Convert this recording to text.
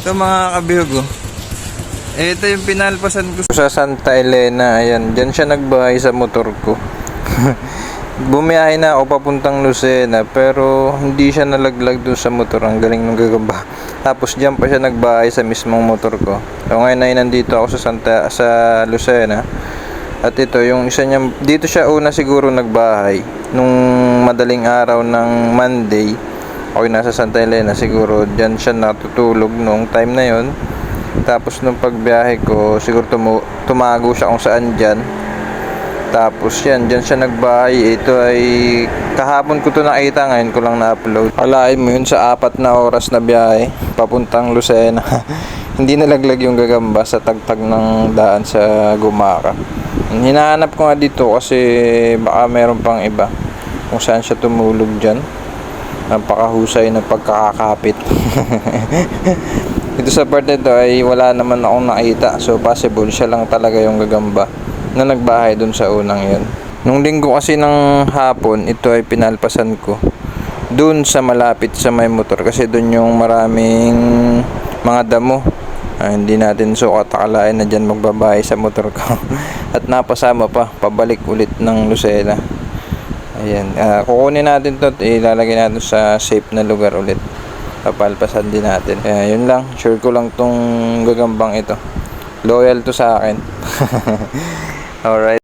Ito mga kabihog, oh. Ito yung pinalpasan ko sa Santa Elena. Ayan, dyan siya nagbahay sa motor ko. Bumiyahe na ako papuntang Lucena, pero hindi siya nalaglag doon sa motor. Ang galing ng gagamba. Tapos dyan pa siya nagbahay sa mismong motor ko. So ngayon ay nandito ako sa Lucena. At ito yung isa niya, dito siya una siguro nagbahay nung madaling araw ng Monday. Ako nasa Santa Elena, siguro dyan siya natutulog noong time na yon. Tapos nung pagbiyahe ko, siguro tumago siya kung saan dyan. Tapos yan, dyan siya nagbahay. Ito ay kahapon ko to nakita, ngayon ko lang na-upload. Alain mo yun sa 4 na oras na biyahe papuntang Lucena. Hindi nalaglag yung gagamba sa tagtag ng daan sa Gumaca. Hinahanap ko nga dito kasi baka meron pang iba kung saan siya tumulog dyan. Napakahusay na pagkakakapit. Dito sa part nito ay wala naman akong nakita, so possible siya lang talaga yung gagamba na nagbahay dun sa unang yun. Nung linggo kasi ng hapon, ito ay pinalpasan ko dun sa malapit sa may motor kasi dun yung maraming mga damo. Hindi natin sukat akalain na dyan magbabahay sa motor ko. At napasama pa pabalik ulit ng Lucena. Ayan, kukunin natin to at ilalagay natin sa safe na lugar ulit. Papalpasan din natin. Yun lang, sure ko lang tong gagambang ito. Loyal to sa akin. Alright.